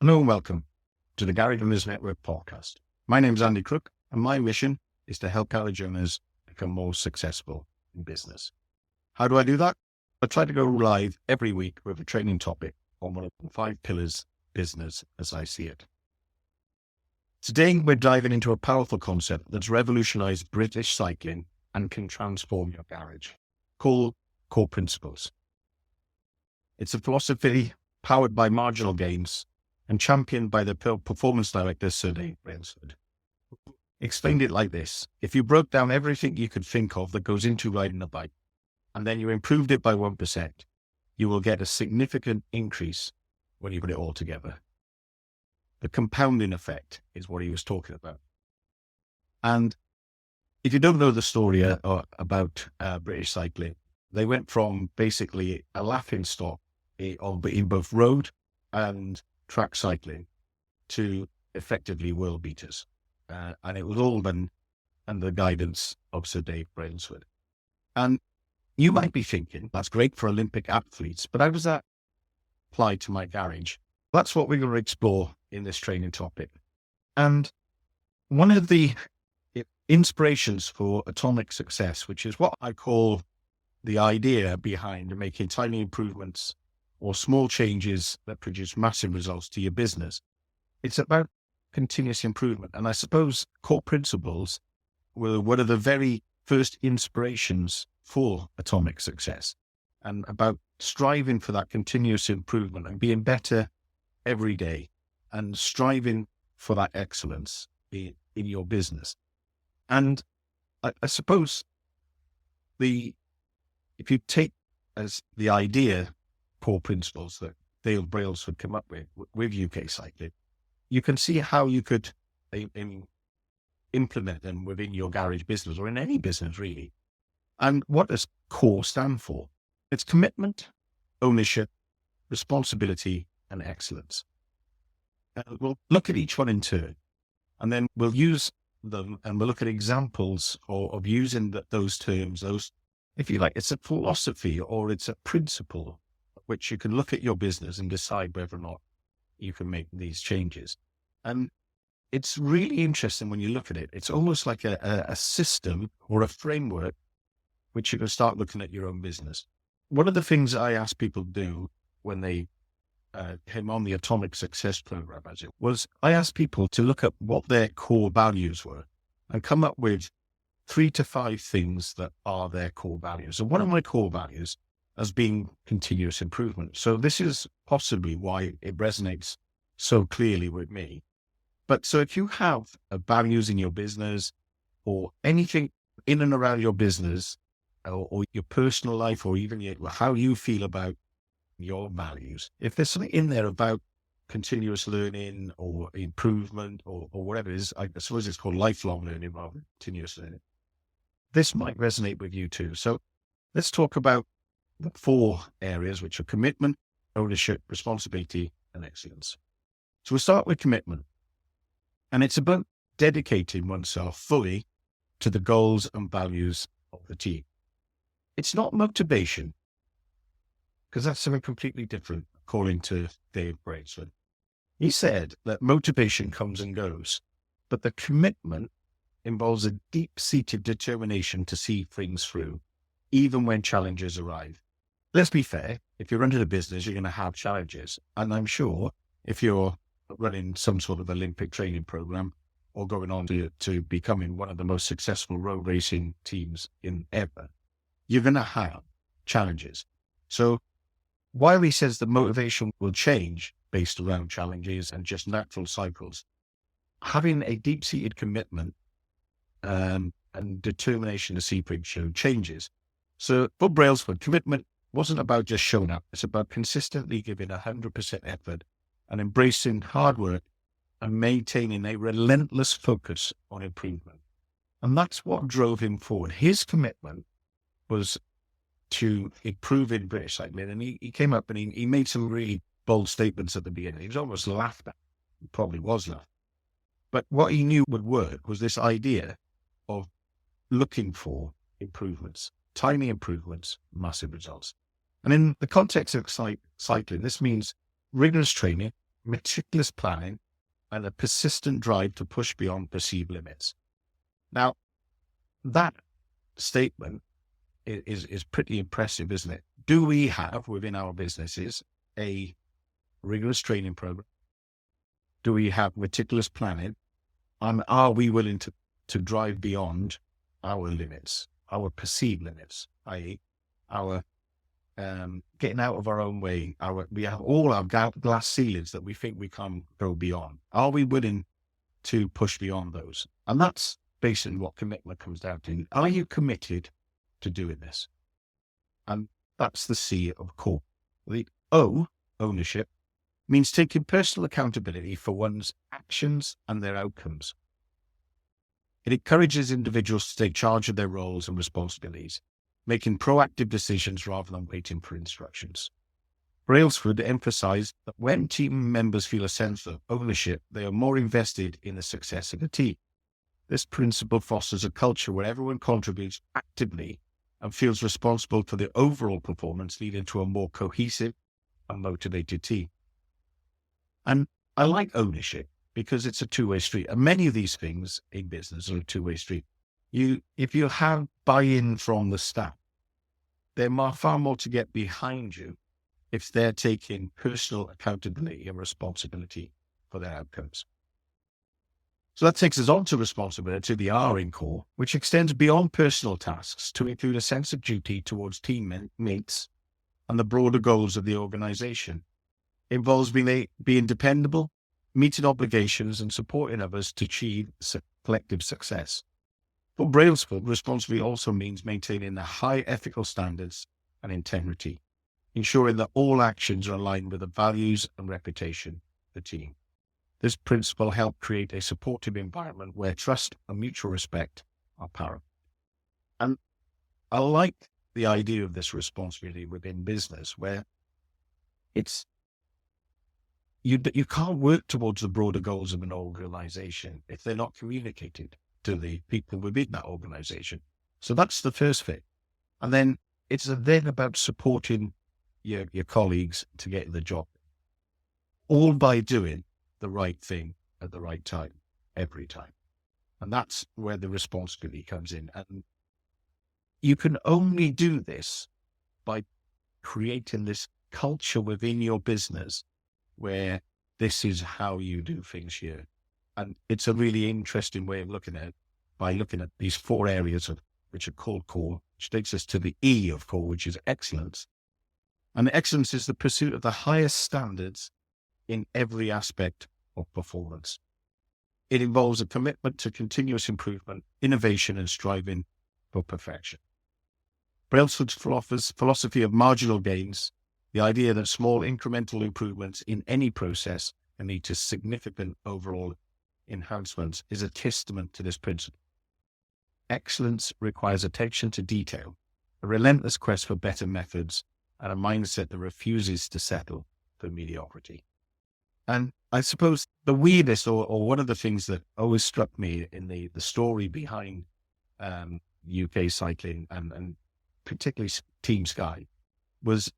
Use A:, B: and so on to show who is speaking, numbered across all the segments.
A: Hello and welcome to the Garage Owners Network podcast. My name is Andy Crook, and my mission is to help garage owners become more successful in business. How do I do that? I try to go live every week with a training topic on one of the 5 pillars of business as I see it. Today, we're diving into a powerful concept that's revolutionized British cycling and can transform your garage, called C.O.R.E. principles. It's a philosophy powered by marginal gains and championed by the performance director, Sir Brailsford. Explained it like this: if you broke down everything you could think of that goes into riding a bike, and then you improved it by 1%, you will get a significant increase when you put it all together. The compounding effect is what he was talking about. And if you don't know the story about British cycling, they went from basically a laughing stock in both road and track cycling to effectively world beaters. And it was all done under the guidance of Sir Brailsford. And you might be thinking, that's great for Olympic athletes, but how does that apply to my garage? That's what we're going to explore in this training topic. And one of the inspirations for atomic success, which is what I call the idea behind making tiny improvements or small changes that produce massive results to your business, it's about continuous improvement. And I suppose core principles were one of the very first inspirations for atomic success, and about striving for that continuous improvement and being better every day and striving for that excellence in your business. And I suppose if you take as the idea core principles that Dale Brailsford came up with UK cycling, you can see how you could implement them within your garage business or in any business really. And what does CORE stand for? It's commitment, ownership, responsibility, and excellence. We'll look at each one in turn, and then we'll use them and we'll look at examples of using those terms, if you like, it's a philosophy or it's a principle which you can look at your business and decide whether or not you can make these changes. And it's really interesting when you look at it. It's almost like a system or a framework which you can start looking at your own business. One of the things I asked people to do when they came on the Atomic Success Program, as it was, I asked people to look at what their core values were and come up with 3 to 5 things that are their core values. And one of my core values as being continuous improvement. So this is possibly why it resonates so clearly with me. But so if you have values in your business or anything in and around your business or your personal life, or even how you feel about your values, if there's something in there about continuous learning or improvement or whatever it is, I suppose it's called lifelong learning rather than continuous learning, this might resonate with you too. So let's talk about the 4 areas, which are commitment, ownership, responsibility, and excellence. So we'll start with commitment. And it's about dedicating oneself fully to the goals and values of the team. It's not motivation, because that's something completely different, according to Dave Brailsford. He said that motivation comes and goes, but the commitment involves a deep-seated determination to see things through, even when challenges arrive. Let's be fair, if you're running a business, you're going to have challenges. And I'm sure if you're running some sort of Olympic training program or going on to becoming one of the most successful road racing teams in ever, you're going to have challenges. So while he says the motivation will change based around challenges and just natural cycles, having a deep-seated commitment and determination to see things through changes. So for Brailsford, commitment wasn't about just showing up. It's about consistently giving 100% effort and embracing hard work and maintaining a relentless focus on improvement. And that's what drove him forward. His commitment was to improve in British cycling. And he came up and he made some really bold statements at the beginning. He was almost laughed at. He probably was laughed. But what he knew would work was this idea of looking for improvements, tiny improvements, massive results. And in the context of cycling, this means rigorous training, meticulous planning, and a persistent drive to push beyond perceived limits. Now, that statement is pretty impressive, isn't it? Do we have within our businesses a rigorous training program? Do we have meticulous planning? Are we willing to drive beyond our limits, our perceived limits, i.e. our getting out of our own way? We have all our glass ceilings that we think we can't go beyond. Are we willing to push beyond those? And that's basically what commitment comes down to. Are you committed to doing this? And that's the C of core. The O, ownership, means taking personal accountability for one's actions and their outcomes. It encourages individuals to take charge of their roles and responsibilities, making proactive decisions rather than waiting for instructions. Brailsford emphasized that when team members feel a sense of ownership, they are more invested in the success of the team. This principle fosters a culture where everyone contributes actively and feels responsible for the overall performance, leading to a more cohesive and motivated team. And I like ownership because it's a two-way street. And many of these things in business are a two-way street. If you have buy-in from the staff, they're far more to get behind you if they're taking personal accountability and responsibility for their outcomes. So that takes us on to responsibility, the R in core, which extends beyond personal tasks to include a sense of duty towards teammates and the broader goals of the organization. It involves being dependable, meeting obligations, and supporting others to achieve collective success. For Brailsford, responsibility also means maintaining the high ethical standards and integrity, ensuring that all actions are aligned with the values and reputation of the team. This principle helps create a supportive environment where trust and mutual respect are paramount. And I like the idea of this responsibility within business, where it's you can't work towards the broader goals of an organization if they're not communicated to the people within that organization. So that's the first thing. And then it's then about supporting your colleagues to get the job, all by doing the right thing at the right time, every time. And that's where the responsibility comes in. And you can only do this by creating this culture within your business where this is how you do things here. And it's a really interesting way of looking at it by looking at these four areas which are called core, which takes us to the E of core, which is excellence. And excellence is the pursuit of the highest standards in every aspect of performance. It involves a commitment to continuous improvement, innovation, and striving for perfection. Brailsford's philosophy of marginal gains, the idea that small incremental improvements in any process can lead to significant overall enhancements, is a testament to this principle. Excellence requires attention to detail, a relentless quest for better methods, and a mindset that refuses to settle for mediocrity. And I suppose the weirdest or one of the things that always struck me in the story behind UK cycling and particularly Team Sky was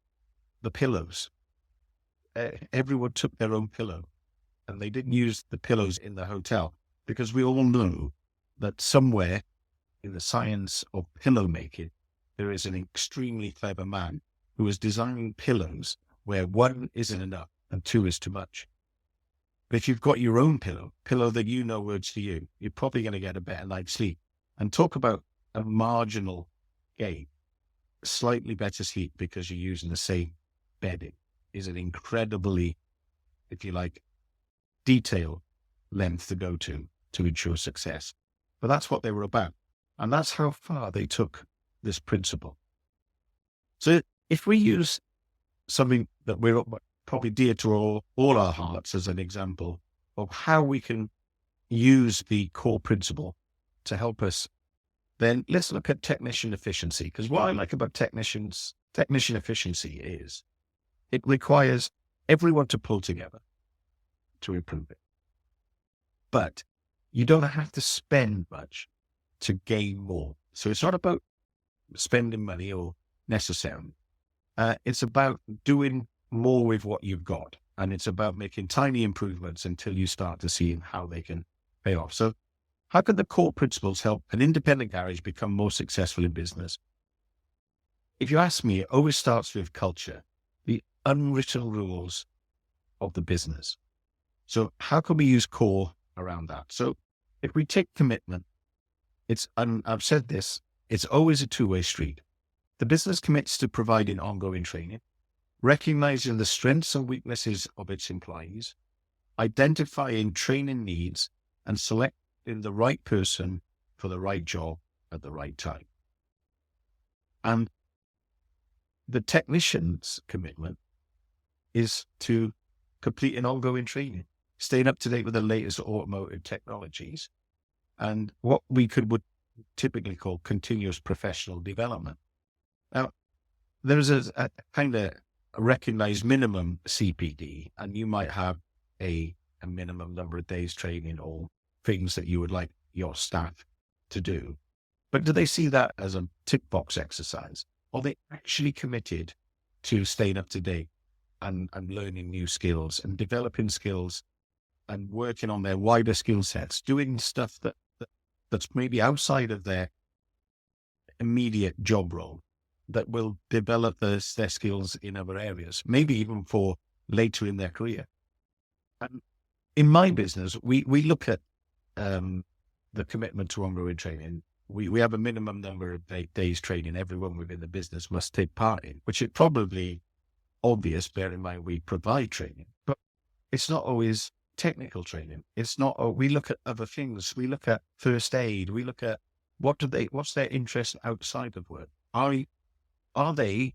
A: the pillows. Everyone took their own pillow and they didn't use the pillows in the hotel, because we all know that somewhere in the science of pillow making, there is an extremely clever man who is designing pillows where one isn't enough and two is too much. But if you've got your own pillow that you know works for you, you're probably going to get a better night's sleep. And talk about a marginal gain. Slightly better sleep because you're using the same bedding is an incredibly, if you like, detailed length to go to ensure success. But that's what they were about. And that's how far they took this principle. So if we use something that we're probably dear to all our hearts as an example of how we can use the core principle to help us, then let's look at technician efficiency. Because what I like about technician efficiency is it requires everyone to pull together to improve it. But you don't have to spend much to gain more. So it's not about spending money or necessarily. It's about doing more with what you've got. And it's about making tiny improvements until you start to see how they can pay off. So how can the core principles help an independent garage become more successful in business? If you ask me, it always starts with culture, the unwritten rules of the business. So how can we use core around that? So if we take commitment, and I've said this, it's always a two-way street. The business commits to providing ongoing training, recognizing the strengths and weaknesses of its employees, identifying training needs, and selecting the right person for the right job at the right time. And the technician's commitment is to complete an ongoing training, staying up to date with the latest automotive technologies, and what we would typically call continuous professional development. Now, there's a kind of a recognized minimum CPD, and you might have a minimum number of days training or things that you would like your staff to do. But do they see that as a tick box exercise? Or are they actually committed to staying up to date and learning new skills and developing skills and working on their wider skill sets, doing stuff that's maybe outside of their immediate job role, that will develop their skills in other areas, maybe even for later in their career? And in my business, we look at the commitment to ongoing training. We have a minimum number of days training everyone within the business must take part in, which is probably obvious, bear in mind we provide training, but it's not always technical training. It's not, we look at other things. We look at first aid. We look at what's their interest outside of work? Are they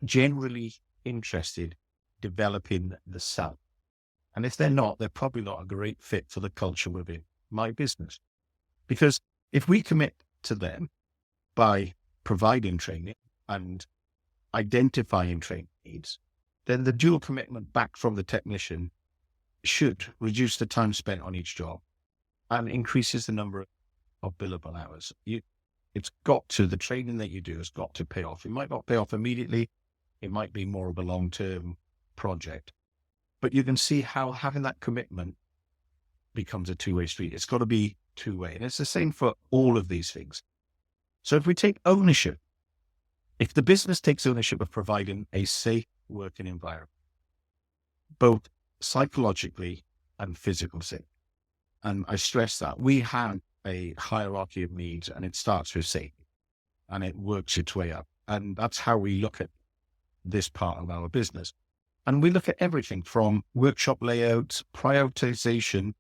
A: generally interested in developing the self? And if they're not, they're probably not a great fit for the culture within my business. Because if we commit to them by providing training and identifying training needs, then the dual commitment back from the technician should reduce the time spent on each job and increases the number of billable hours. The training that you do has got to pay off. It might not pay off immediately. It might be more of a long-term project, but you can see how having that commitment becomes a two-way street. It's got to be two-way. And it's the same for all of these things. So if we take ownership, if the business takes ownership of providing a safe working environment, both psychologically and physical safety, and I stress that we have a hierarchy of needs, and it starts with safety and it works its way up. And that's how we look at this part of our business. And we look at everything from workshop layouts, prioritization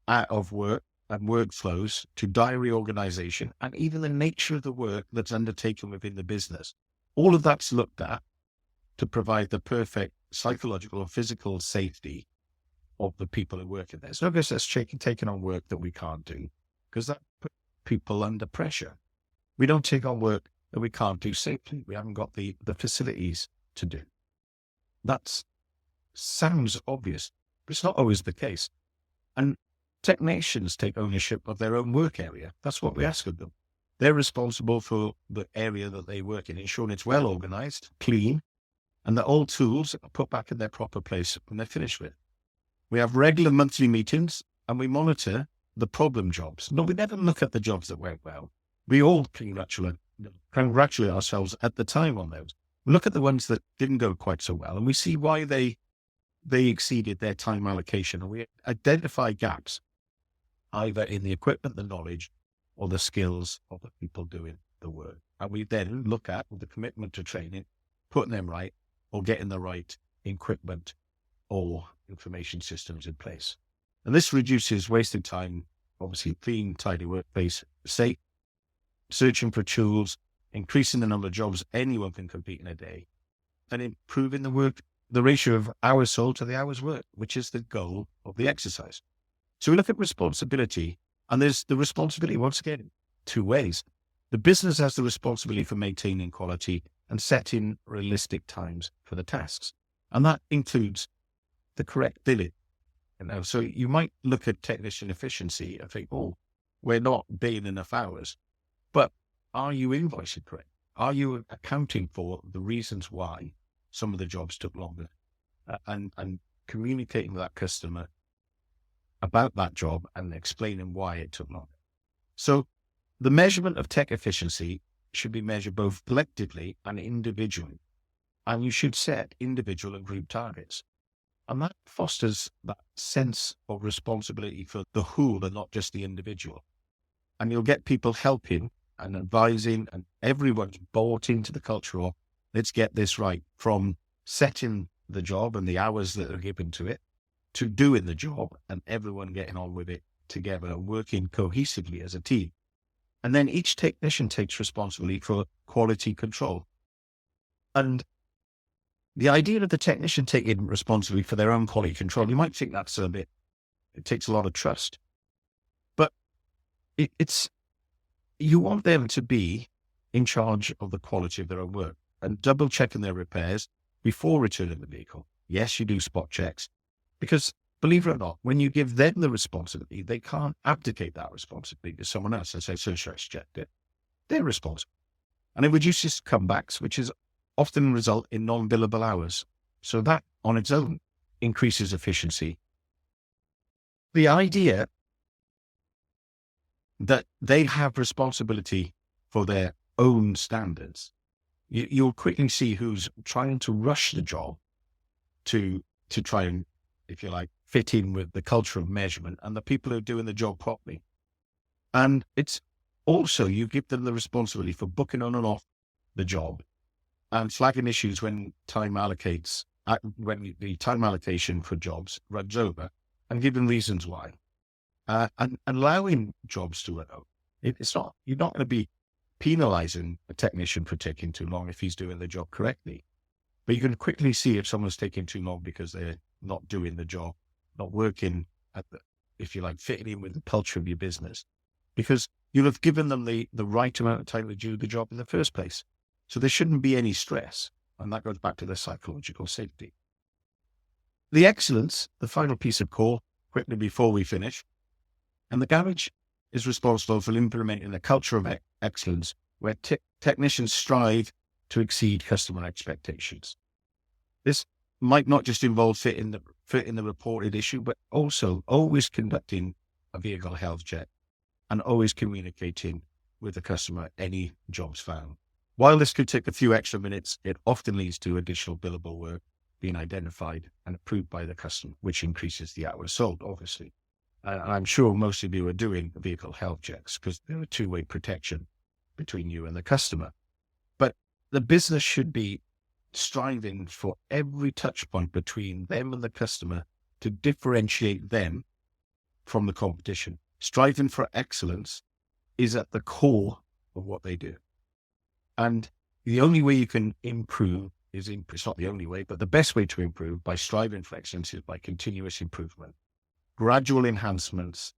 A: of work and workflows, to diary organization, and even the nature of the work that's undertaken within the business. All of that's looked at to provide the perfect psychological or physical safety of the people who work in there. So I guess that's taking on work that we can't do, because that puts people under pressure. We don't take on work that we can't do safely. We haven't got the facilities to do. That sounds obvious, but it's not always the case. And technicians take ownership of their own work area. That's what we ask of them. They're responsible for the area that they work in, ensuring it's well organized, clean, and that all tools are put back in their proper place when they're finished with. We have regular monthly meetings, and we monitor the problem jobs. No, we never look at the jobs that went well. We all congratulate ourselves at the time on those. We look at the ones that didn't go quite so well, and we see why they exceeded their time allocation, and we identify gaps, either in the equipment, the knowledge, or the skills of the people doing the work. And we then look at the commitment to training, putting them right, or getting the right equipment or information systems in place. And this reduces wasted time, obviously clean, tidy workplace, safe, searching for tools, increasing the number of jobs anyone can complete in a day, and improving the ratio of hours sold to the hours worked, which is the goal of the exercise. So we look at responsibility, and there's the responsibility, once again, two ways. The business has the responsibility for maintaining quality and setting realistic times for the tasks. And that includes the correct billing. So you might look at technician efficiency and think, oh, we're not billing enough hours. But are you invoicing correct? Are you accounting for the reasons why some of the jobs took longer? And communicating with that customer about that job and explaining why it took long. So the measurement of tech efficiency should be measured both collectively and individually. And you should set individual and group targets. And that fosters that sense of responsibility for the whole and not just the individual. And you'll get people helping and advising, and everyone's bought into the culture of, let's get this right, from setting the job and the hours that are given to it, to doing the job and everyone getting on with it together and working cohesively as a team. And then each technician takes responsibility for quality control. And the idea of the technician taking responsibility for their own quality control, you might think that's it takes a lot of trust. But you want them to be in charge of the quality of their own work and double checking their repairs before returning the vehicle. Yes, you do spot checks, because believe it or not, when you give them the responsibility, they can't abdicate that responsibility to someone else and say, sure, I checked it. They're responsible. And it reduces comebacks, which is often result in non-billable hours. So that on its own increases efficiency. The idea that they have responsibility for their own standards, you'll quickly see who's trying to rush the job to try and, if you like, fit in with the culture of measurement, and the people who are doing the job properly. And it's also, you give them the responsibility for booking on and off the job and flagging issues when when the time allocation for jobs runs over, and giving reasons why. And allowing jobs to run over. You're not going to be penalizing a technician for taking too long if he's doing the job correctly. But you can quickly see if someone's taking too long because they're not doing the job, not working if you like, fitting in with the culture of your business, because you'll have given them the right amount of time to do the job in the first place. So there shouldn't be any stress. And that goes back to the psychological safety. The excellence, the final piece of core, quickly before we finish. And the garage is responsible for implementing a culture of excellence where technicians strive to exceed customer expectations. This might not just involve fitting the reported issue, but also always conducting a vehicle health check and always communicating with the customer any jobs found. While this could take a few extra minutes, it often leads to additional billable work being identified and approved by the customer, which increases the hours sold, obviously. And I'm sure most of you are doing vehicle health checks because they're a two-way protection between you and the customer. But the business should be striving for every touch point between them and the customer to differentiate them from the competition. Striving for excellence is at the core of what they do. And the only way you can improve it's not the only way, but the best way to improve by striving for excellence is by continuous improvement. Gradual enhancements,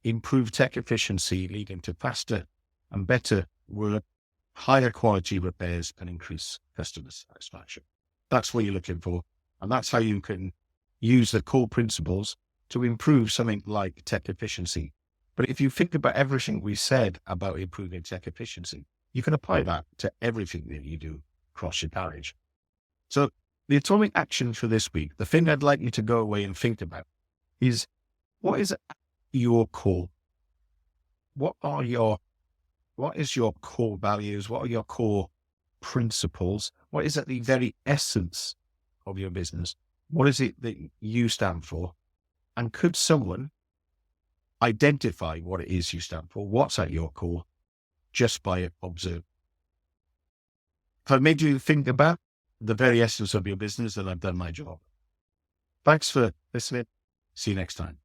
A: improve tech efficiency, leading to faster and better work, higher quality repairs, and increase customer satisfaction. That's what you're looking for. And that's how you can use the core principles to improve something like tech efficiency. But if you think about everything we said about improving tech efficiency, you can apply that to everything that you do across your garage. So the atomic action for this week, the thing I'd like you to go away and think about is, what is your core? What is your core values? What are your core principles? What is at the very essence of your business? What is it that you stand for? And could someone identify what it is you stand for? What's at your core just by observing? If I've made you think about the very essence of your business, then I've done my job. Thanks for listening. See you next time.